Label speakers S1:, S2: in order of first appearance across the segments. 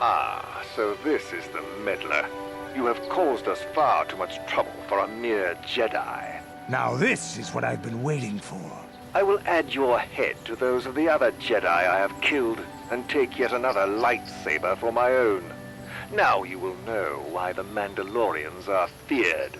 S1: Ah, so this is the meddler. You have caused us far too much trouble for a mere Jedi.
S2: Now this is what I've been waiting for.
S1: I will add your head to those of the other Jedi I have killed, and take yet another lightsaber for my own. Now you will know why the Mandalorians are feared.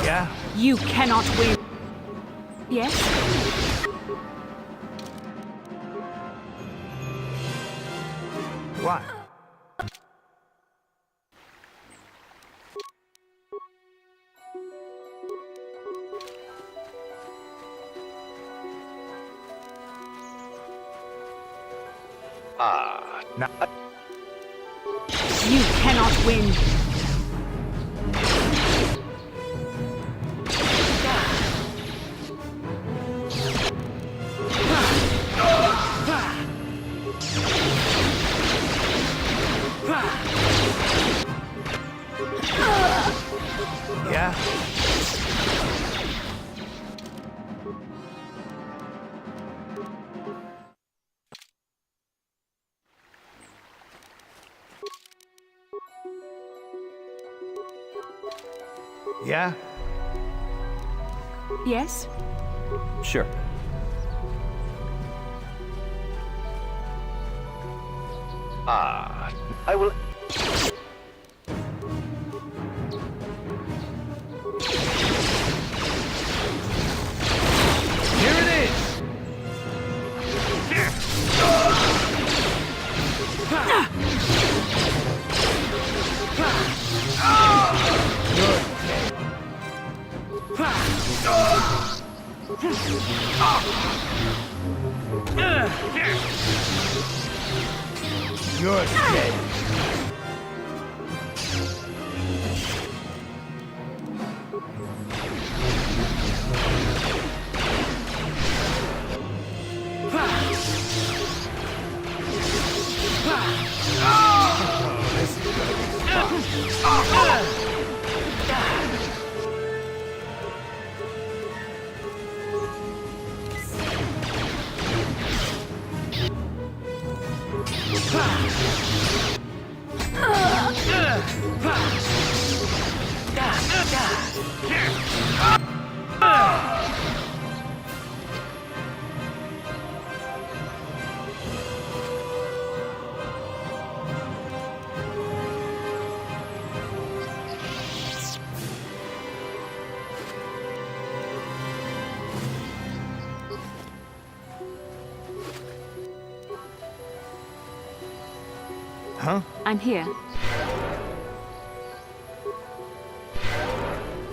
S2: Yeah?
S3: You cannot win. Yes?
S2: What?
S1: Ah,
S2: Now,
S3: You cannot win.
S2: yeah? Yeah?
S3: Yes?
S4: Sure.
S1: ah, I will...
S2: Here it is! You're dead. Huh?
S3: I'm here.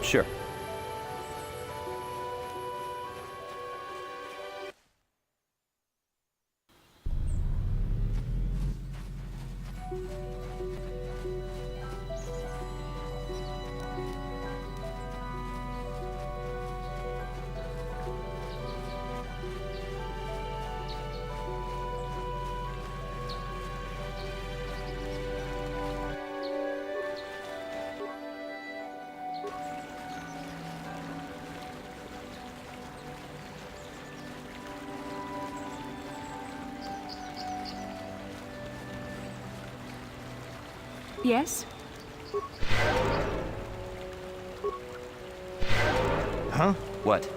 S4: Sure.
S3: Yes?
S2: Huh?
S4: What?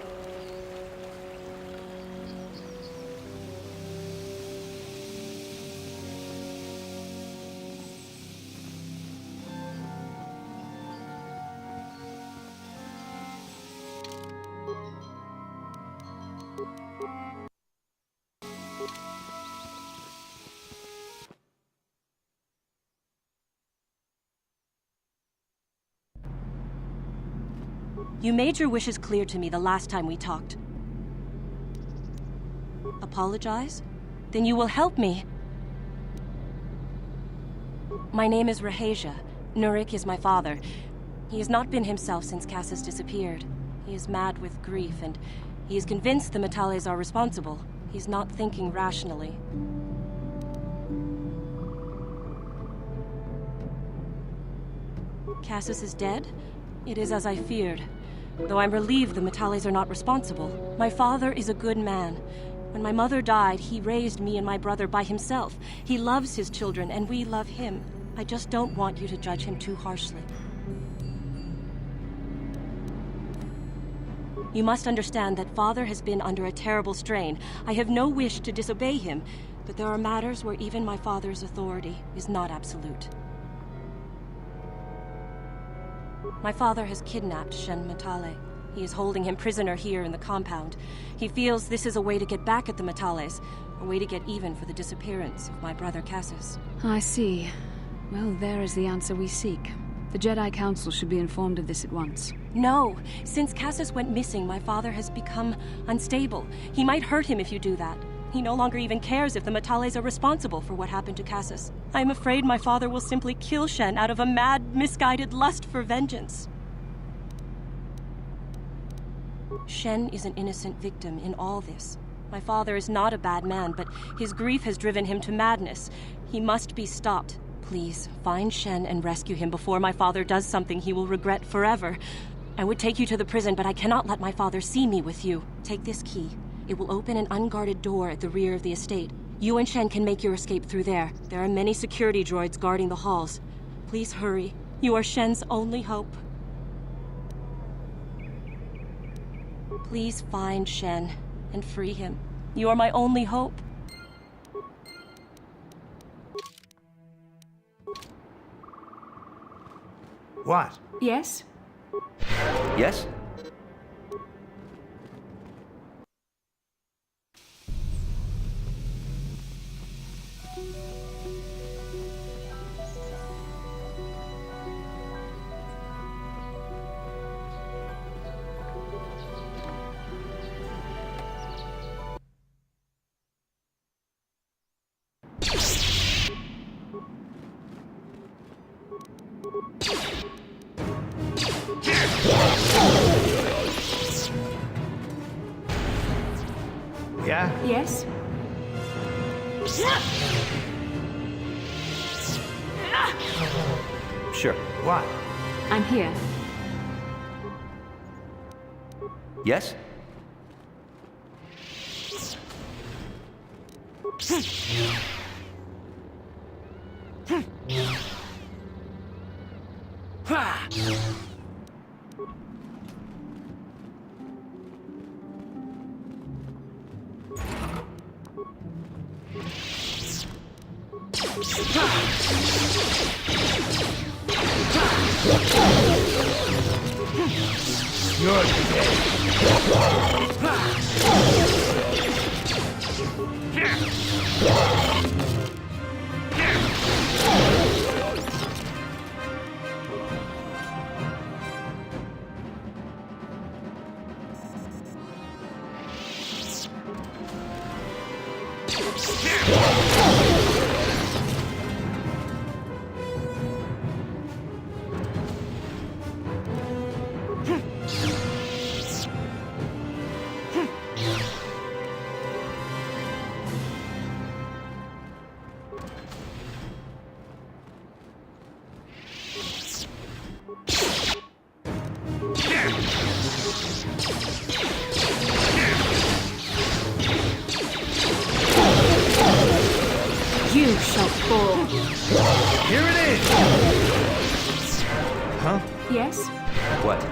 S5: You made your wishes clear to me the last time we talked. Apologize? Then you will help me. My name is Rahasia. Nurik is my father. He has not been himself since Cassus disappeared. He is mad with grief, and he is convinced the Metales are responsible. He's not thinking rationally. Cassus is dead? It is as I feared. Though I'm relieved the Metales are not responsible. My father is a good man. When my mother died, he raised me and my brother by himself. He loves his children, and we love him. I just don't want you to judge him too harshly. You must understand that Father has been under a terrible strain. I have no wish to disobey him, but there are matters where even my father's authority is not absolute. My father has kidnapped Shen Metale. He is holding him prisoner here in the compound. He feels this is a way to get back at the Metales, a way to get even for the disappearance of my brother Cassus.
S3: I see. Well, there is the answer we seek. The Jedi Council should be informed of this at once.
S5: No! Since Cassus went missing, my father has become unstable. He might hurt him if you do that. He no longer even cares if the Metales are responsible for what happened to Cassus. I am afraid my father will simply kill Shen out of a mad, misguided lust for vengeance. Shen is an innocent victim in all this. My father is not a bad man, but his grief has driven him to madness. He must be stopped. Please, find Shen and rescue him before my father does something he will regret forever. I would take you to the prison, but I cannot let my father see me with you. Take this key. It will open an unguarded door at the rear of the estate. You and Shen can make your escape through there. There are many security droids guarding the halls. Please hurry. You are Shen's only hope. Please find Shen and free him. You are my only hope.
S2: What?
S3: Yes?
S4: Yes?
S2: Yeah?
S3: Yes?
S4: Sure.
S2: What?
S3: I'm here.
S4: Yes?
S2: You're dead.
S3: You shall fall.
S2: Here it is! Huh?
S3: Yes?
S4: What?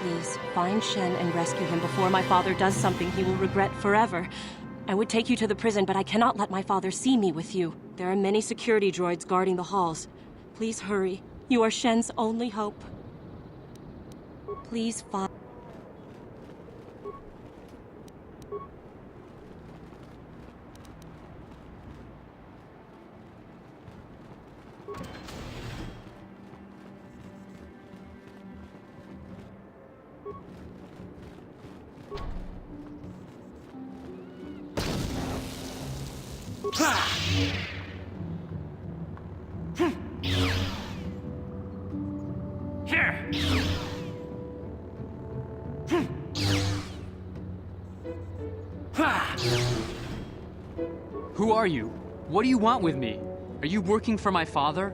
S5: Please, find Shen and rescue him before my father does something he will regret forever. I would take you to the prison, but I cannot let my father see me with you. There are many security droids guarding the halls. Please hurry. You are Shen's only hope. Please find...
S6: Who are you? What do you want with me? Are you working for my father?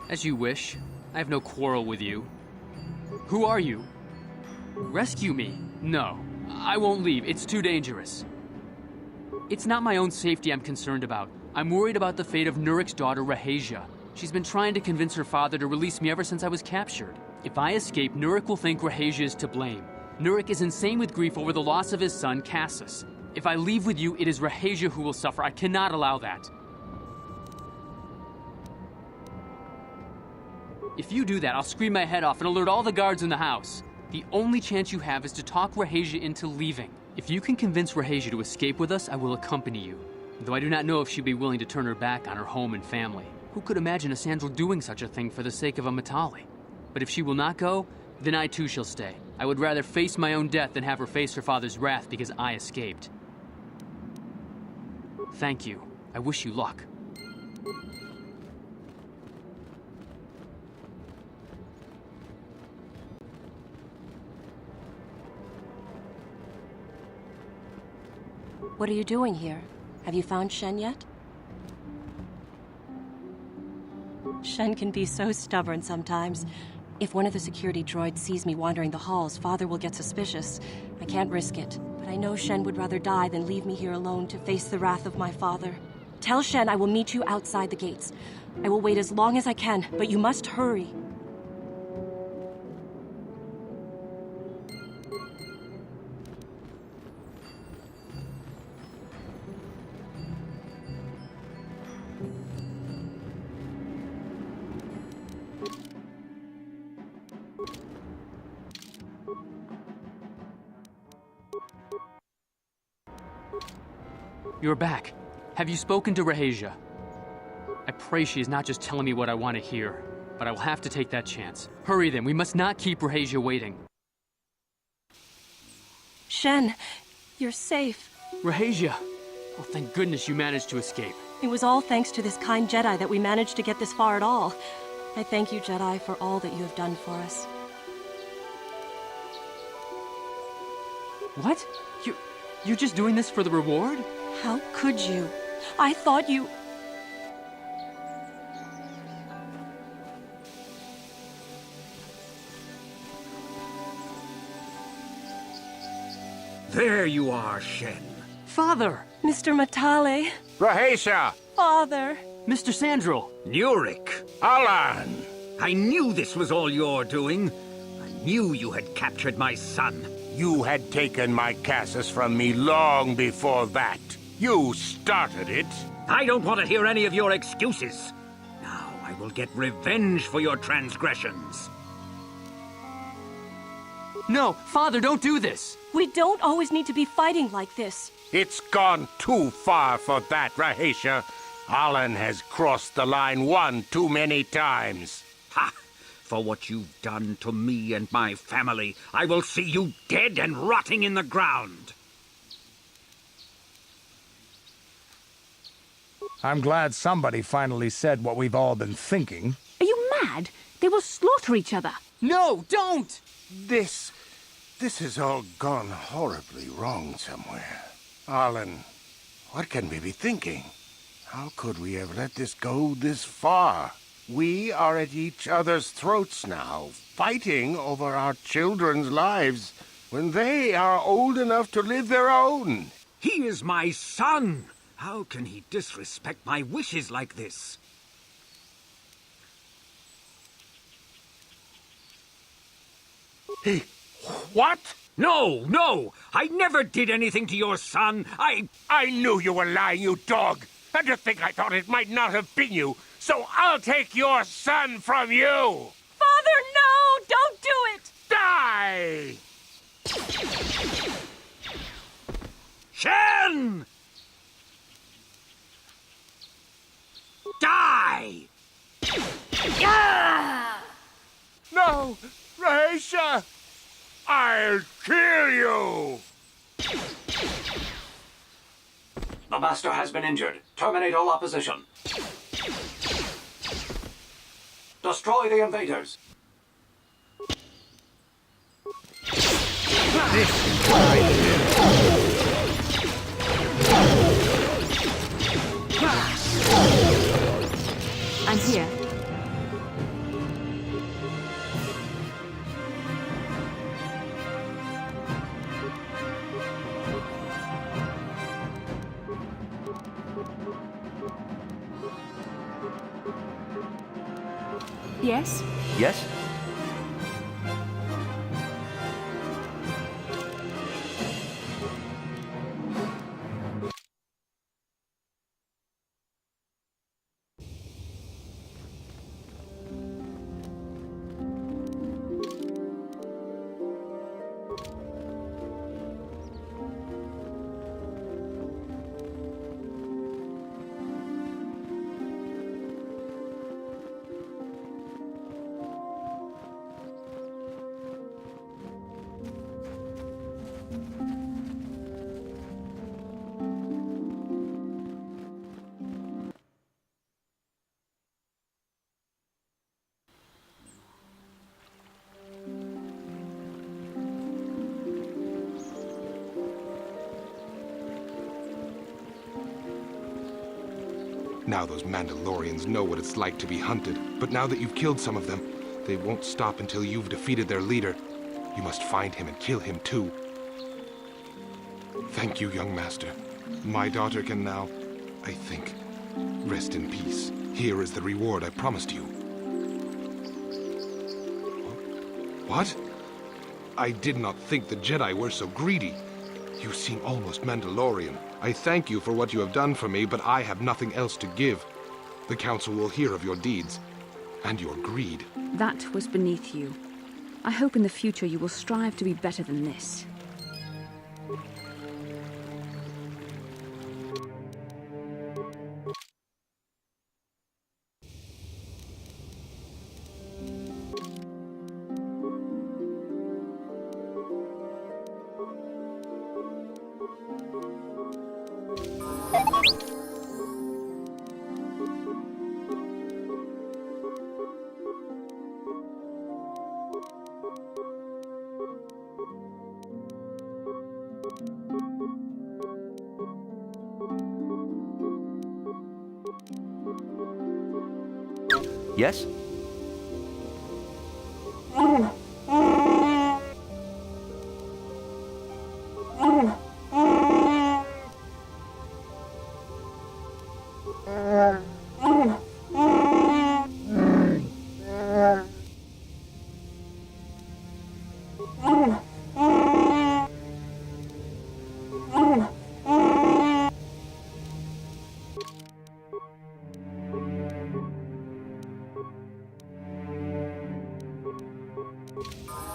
S6: As you wish. I have no quarrel with you. Who are you? Rescue me? No. I won't leave. It's too dangerous. It's not my own safety I'm concerned about. I'm worried about the fate of Nurik's daughter, Rahasia. She's been trying to convince her father to release me ever since I was captured. If I escape, Nurik will think Rahasia is to blame. Nurik is insane with grief over the loss of his son, Cassus. If I leave with you, it is Rahasia who will suffer. I cannot allow that. If you do that, I'll scream my head off and alert all the guards in the house. The only chance you have is to talk Rahasia into leaving. If you can convince Rahasia to escape with us, I will accompany you. Though I do not know if she'd be willing to turn her back on her home and family. Who could imagine a Sandral doing such a thing for the sake of a Matali? But if she will not go, then I too shall stay. I would rather face my own death than have her face her father's wrath because I escaped. Thank you. I wish you luck.
S5: What are you doing here? Have you found Shen yet? Shen can be so stubborn sometimes. If one of the security droids sees me wandering the halls, Father will get suspicious. I can't risk it, but I know Shen would rather die than leave me here alone to face the wrath of my father. Tell Shen I will meet you outside the gates. I will wait as long as I can, but you must hurry.
S6: You're back. Have you spoken to Rahasia? I pray she is not just telling me what I want to hear, but I will have to take that chance. Hurry then, we must not keep Rahasia waiting.
S5: Shen, you're safe.
S6: Rahasia! Oh, thank goodness you managed to escape.
S5: It was all thanks to this kind Jedi that we managed to get this far at all. I thank you, Jedi, for all that you have done for us.
S6: What? You're just doing this for the reward?
S5: How could you? I thought you...
S2: There you are, Shen.
S6: Father!
S5: Mr. Matale.
S2: Rahasia!
S5: Father.
S6: Mr. Sandral!
S2: Nurik! Alan! I knew this was all your doing. I knew you had captured my son.
S7: You had taken my Cassus from me long before that. You started it.
S2: I don't want to hear any of your excuses. Now I will get revenge for your transgressions.
S6: No, Father, don't do this!
S5: We don't always need to be fighting like this.
S7: It's gone too far for that, Rahasia. Alan has crossed the line one too many times.
S2: Ha! For what you've done to me and my family, I will see you dead and rotting in the ground.
S8: I'm glad somebody finally said what we've all been thinking.
S3: Are you mad? They will slaughter each other.
S6: No, don't!
S7: This has all gone horribly wrong somewhere. Alan, what can we be thinking? How could we have let this go this far? We are at each other's throats now, fighting over our children's lives when they are old enough to live their own.
S2: He is my son. How can he disrespect my wishes like this?
S7: What?
S2: No! I never did anything to your son.
S7: I knew you were lying, you dog! And to think I thought it might not have been you, so I'll take your son from you!
S5: Father, no! Don't do it!
S7: Die!
S2: Shen! Die!
S7: No! Raisha! I'll kill you!
S9: The Master has been injured. Terminate all opposition. Destroy the invaders.
S3: I'm here. Yes?
S4: Yes?
S10: Now those Mandalorians know what it's like to be hunted, but now that you've killed some of them, they won't stop until you've defeated their leader. You must find him and kill him too. Thank you, young master. My daughter can now, I think, rest in peace. Here is the reward I promised you. What? I did not think the Jedi were so greedy. You seem almost Mandalorian. I thank you for what you have done for me, but I have nothing else to give. The Council will hear of your deeds and your greed.
S3: That was beneath you. I hope in the future you will strive to be better than this.
S4: Yes?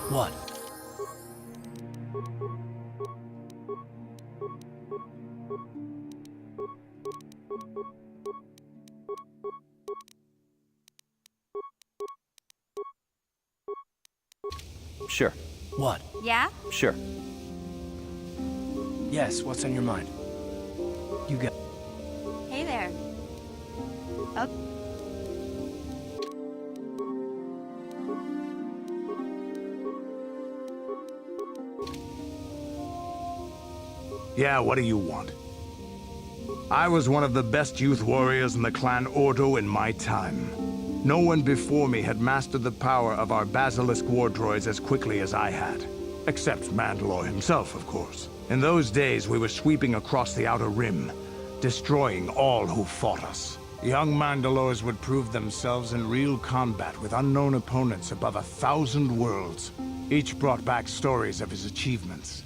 S11: What?
S4: Sure.
S11: What?
S12: Yeah?
S4: Sure.
S11: Yes, what's on your mind? You got...
S12: Hey there. Oh.
S8: Yeah, what do you want? I was one of the best youth warriors in the clan Ordo in my time. No one before me had mastered the power of our Basilisk war droids as quickly as I had. Except Mandalore himself, of course. In those days, we were sweeping across the Outer Rim, destroying all who fought us. Young Mandalores would prove themselves in real combat with unknown opponents above 1,000 worlds. Each brought back stories of his achievements.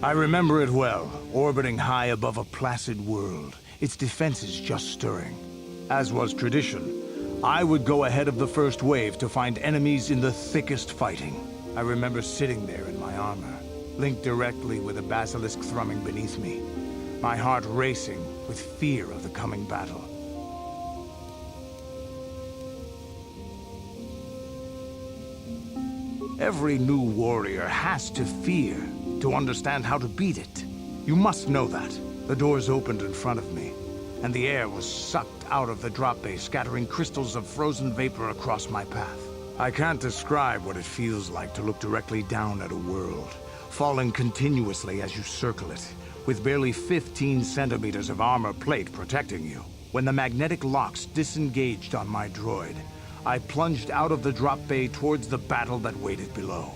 S8: I remember it well, orbiting high above a placid world, its defenses just stirring. As was tradition, I would go ahead of the first wave to find enemies in the thickest fighting. I remember sitting there in my armor, linked directly with a basilisk thrumming beneath me, my heart racing with fear of the coming battle. Every new warrior has to fear to understand how to beat it. You must know that. The doors opened in front of me, and the air was sucked out of the drop bay, scattering crystals of frozen vapor across my path. I can't describe what it feels like to look directly down at a world, falling continuously as you circle it, with barely 15 centimeters of armor plate protecting you. When the magnetic locks disengaged on my droid, I plunged out of the drop bay towards the battle that waited below.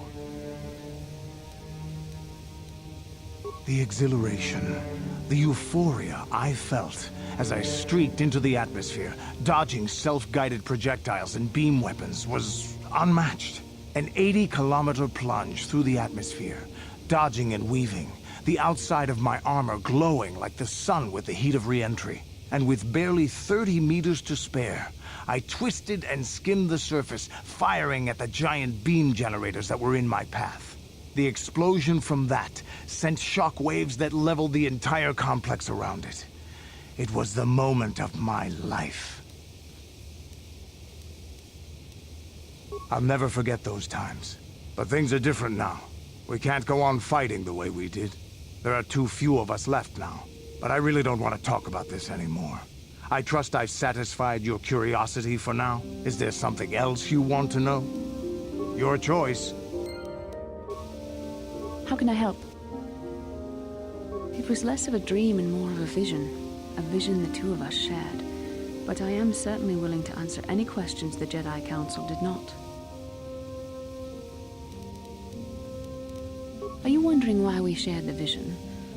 S8: The exhilaration, the euphoria I felt as I streaked into the atmosphere, dodging self-guided projectiles and beam weapons, was unmatched. An 80-kilometer plunge through the atmosphere, dodging and weaving, the outside of my armor glowing like the sun with the heat of re-entry. And with barely 30 meters to spare, I twisted and skimmed the surface, firing at the giant beam generators that were in my path. The explosion from that sent shock waves that leveled the entire complex around it. It was the moment of my life. I'll never forget those times. But things are different now. We can't go on fighting the way we did. There are too few of us left now. But I really don't want to talk about this anymore. I trust I've satisfied your curiosity for now. Is there something else you want to know? Your choice.
S3: How can I help? It was less of a dream and more of a vision the two of us shared. But I am certainly willing to answer any questions the Jedi Council did not. Are you wondering why we shared the vision,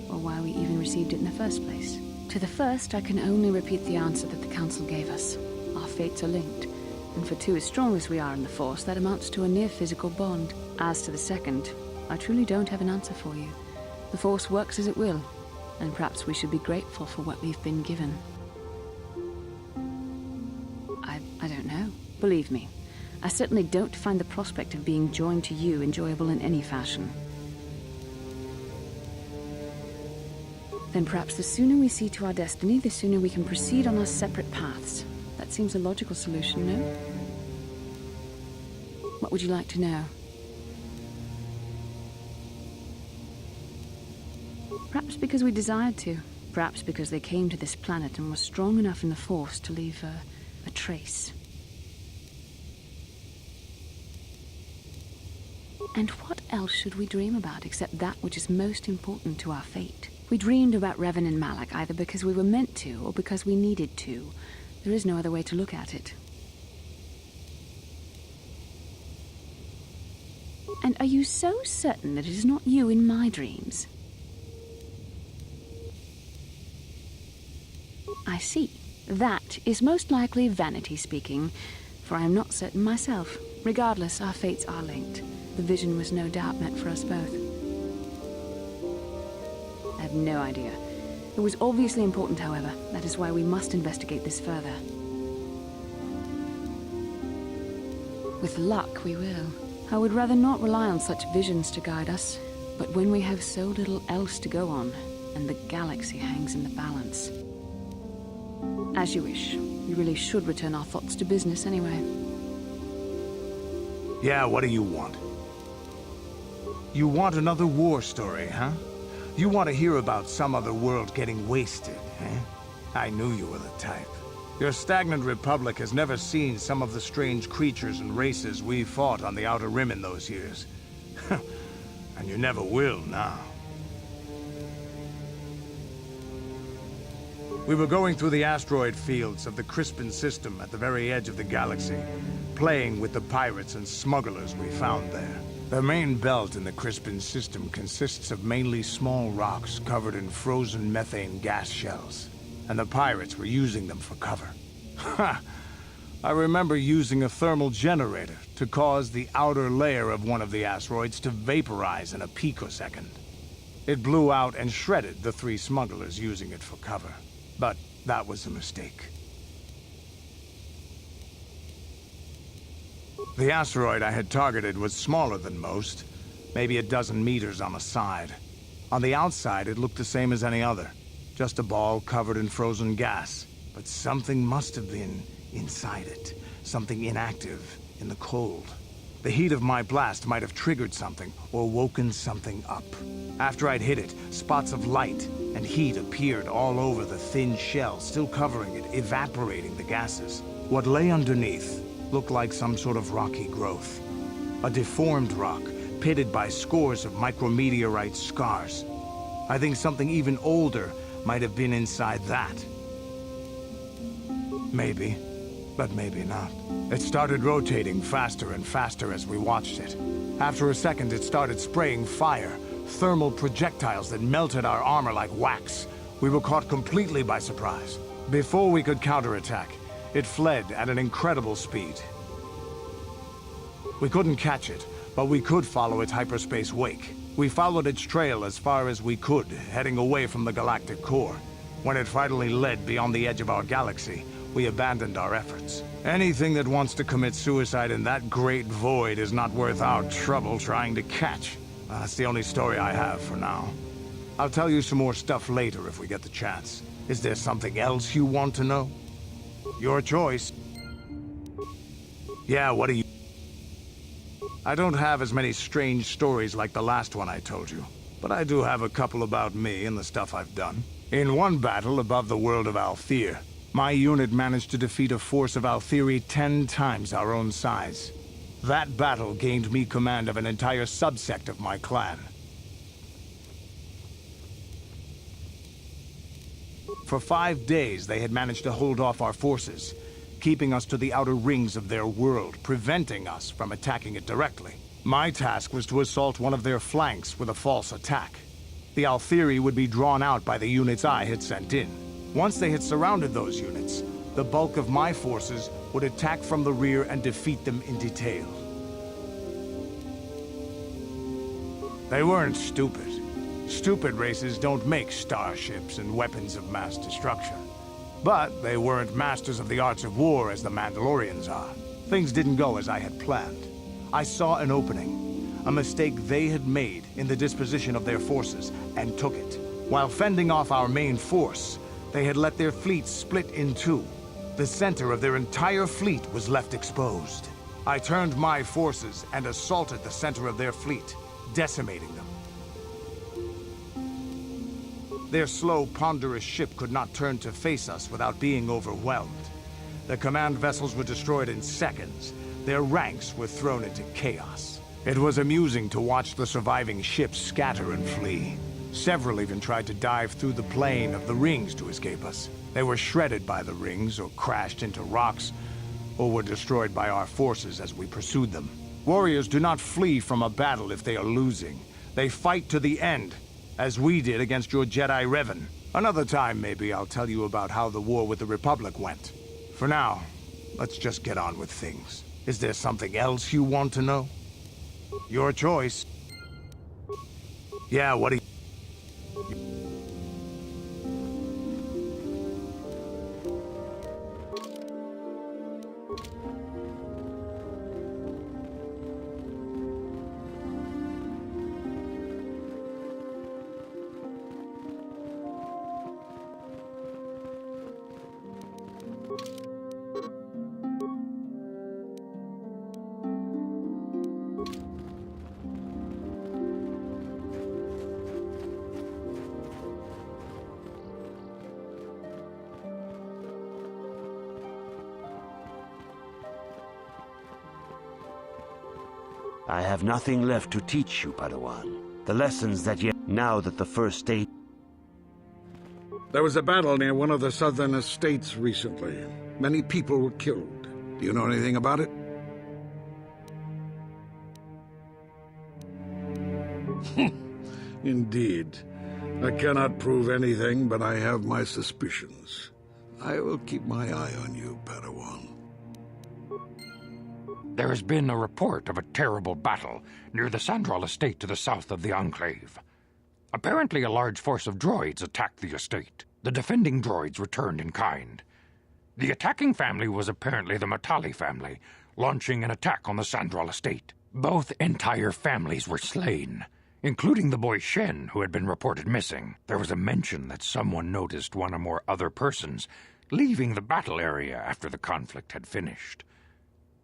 S3: or why we even received it in the first place? To the first, I can only repeat the answer that the Council gave us. Our fates are linked, and for two as strong as we are in the Force, that amounts to a near-physical bond. As to the second, I truly don't have an answer for you. The Force works as it will, and perhaps we should be grateful for what we've been given. I don't know. Believe me, I certainly don't find the prospect of being joined to you enjoyable in any fashion. Then perhaps the sooner we see to our destiny, the sooner we can proceed on our separate paths. That seems a logical solution, no? What would you like to know? Perhaps because we desired to. Perhaps because they came to this planet and were strong enough in the Force to leave a trace. And what else should we dream about except that which is most important to our fate? We dreamed about Revan and Malak either because we were meant to or because we needed to. There is no other way to look at it. And are you so certain that it is not you in my dreams? I see. That is most likely vanity speaking, for I am not certain myself. Regardless, our fates are linked. The vision was no doubt meant for us both. I have no idea. It was obviously important, however. That is why we must investigate this further. With luck, we will. I would rather not rely on such visions to guide us, but when we have so little else to go on, and the galaxy hangs in the balance. As you wish. We really should return our thoughts to business anyway.
S8: Yeah, what do you want? You want another war story, huh? You want to hear about some other world getting wasted, eh? I knew you were the type. Your stagnant republic has never seen some of the strange creatures and races we fought on the Outer Rim in those years. And you never will now. We were going through the asteroid fields of the Crispin system at the very edge of the galaxy, playing with the pirates and smugglers we found there. The main belt in the Crispin system consists of mainly small rocks covered in frozen methane gas shells, and the pirates were using them for cover. Ha! I remember using a thermal generator to cause the outer layer of one of the asteroids to vaporize in a picosecond. It blew out and shredded the 3 smugglers using it for cover. But that was a mistake. The asteroid I had targeted was smaller than most, maybe a dozen meters on a side. On the outside, it looked the same as any other, just a ball covered in frozen gas. But something must have been inside it, something inactive in the cold. The heat of my blast might have triggered something or woken something up. After I'd hit it, spots of light and heat appeared all over the thin shell, still covering it, evaporating the gases. What lay underneath looked like some sort of rocky growth. A deformed rock, pitted by scores of micrometeorite scars. I think something even older might have been inside that. Maybe, but maybe not. It started rotating faster and faster as we watched it. After a second, it started spraying fire, thermal projectiles that melted our armor like wax. We were caught completely by surprise. Before we could counterattack, it fled at an incredible speed. We couldn't catch it, but we could follow its hyperspace wake. We followed its trail as far as we could, heading away from the galactic core. When it finally led beyond the edge of our galaxy, we abandoned our efforts. Anything that wants to commit suicide in that great void is not worth our trouble trying to catch. That's the only story I have for now. I'll tell you some more stuff later if we get the chance. Is there something else you want to know? Your choice. Yeah, what do you... I don't have as many strange stories like the last one I told you, but I do have a couple about me and the stuff I've done. In one battle above the world of Althir, my unit managed to defeat a force of Althiri 10 times our own size. That battle gained me command of an entire subsect of my clan. For 5 days, they had managed to hold off our forces, keeping us to the outer rings of their world, preventing us from attacking it directly. My task was to assault one of their flanks with a false attack. The Althiri would be drawn out by the units I had sent in. Once they had surrounded those units, the bulk of my forces would attack from the rear and defeat them in detail. They weren't stupid. Stupid races don't make starships and weapons of mass destruction. But they weren't masters of the arts of war as the Mandalorians are. Things didn't go as I had planned. I saw an opening, a mistake they had made in the disposition of their forces, and took it. While fending off our main force, they had let their fleet split in two. The center of their entire fleet was left exposed. I turned my forces and assaulted the center of their fleet, decimating them. Their slow, ponderous ship could not turn to face us without being overwhelmed. The command vessels were destroyed in seconds. Their ranks were thrown into chaos. It was amusing to watch the surviving ships scatter and flee. Several even tried to dive through the plane of the rings to escape us. They were shredded by the rings, or crashed into rocks, or were destroyed by our forces as we pursued them. Warriors do not flee from a battle if they are losing. They fight to the end, as we did against your Jedi Revan. Another time, maybe, I'll tell you about how the war with the Republic went. For now, let's just get on with things. Is there something else you want to know? Your choice. Yeah, what do you...
S13: I have nothing left to teach you, Padawan. The lessons that yet... Now that the first state...
S7: There was a battle near one of the southern estates recently. Many people were killed. Do you know anything about it? Indeed. I cannot prove anything, but I have my suspicions. I will keep my eye on you, Padawan.
S14: There has been a report of a terrible battle near the Sandral estate to the south of the Enclave. Apparently a large force of droids attacked the estate. The defending droids returned in kind. The attacking family was apparently the Matali family, launching an attack on the Sandral estate. Both entire families were slain, including the boy Shen, who had been reported missing. There was a mention that someone noticed one or more other persons leaving the battle area after the conflict had finished.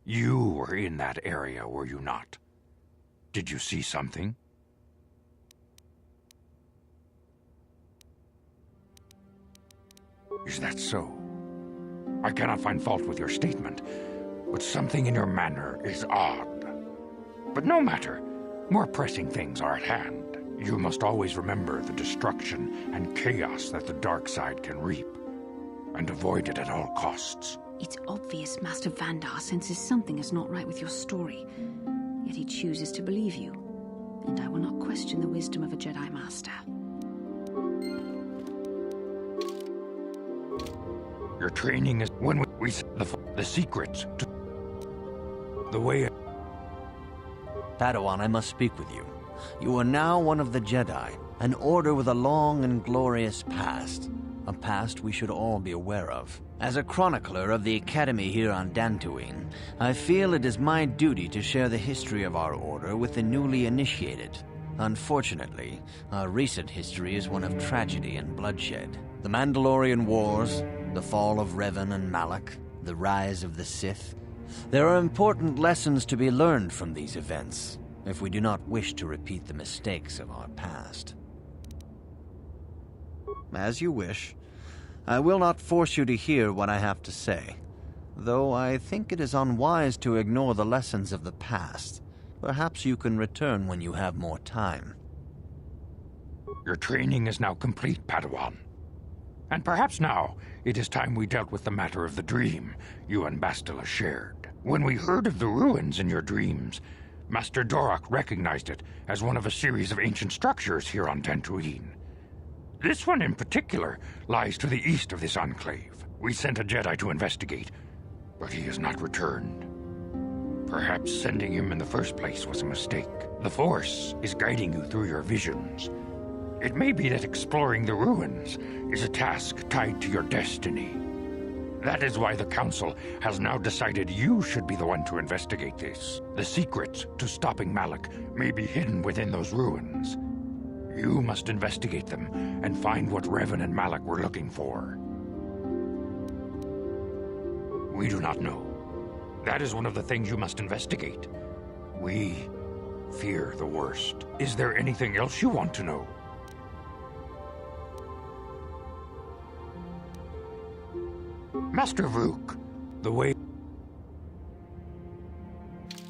S14: You were in that area, were you not? Did you see something? Is that so? I cannot find fault with your statement, but something in your manner is odd. But no matter. More pressing things are at hand. You must always remember the destruction and chaos that the dark side can reap, and avoid it at all costs.
S3: It's obvious Master Vandar senses something is not right with your story, yet he chooses to believe you, and I will not question the wisdom of a Jedi Master.
S14: Your training is when we the secrets to the way.
S15: Padawan, I must speak with you. You are now one of the Jedi, an order with a long and glorious past. A past we should all be aware of. As a chronicler of the Academy here on Dantooine, I feel it is my duty to share the history of our order with the newly initiated. Unfortunately, our recent history is one of tragedy and bloodshed. The Mandalorian Wars, the fall of Revan and Malak, the rise of the Sith. There are important lessons to be learned from these events, if we do not wish to repeat the mistakes of our past. As you wish. I will not force you to hear what I have to say, though I think it is unwise to ignore the lessons of the past. Perhaps you can return when you have more time.
S14: Your training is now complete, Padawan. And perhaps now it is time we dealt with the matter of the dream you and Bastila shared. When we heard of the ruins in your dreams, Master Dorak recognized it as one of a series of ancient structures here on Dantooine. This one in particular lies to the east of this enclave. We sent a Jedi to investigate, but he has not returned. Perhaps sending him in the first place was a mistake. The Force is guiding you through your visions. It may be that exploring the ruins is a task tied to your destiny. That is why the Council has now decided you should be the one to investigate this. The secrets to stopping Malak may be hidden within those ruins. You must investigate them and find what Revan and Malak were looking for. We do not know. That is one of the things you must investigate. We fear the worst. Is there anything else you want to know? Master Vrook, the way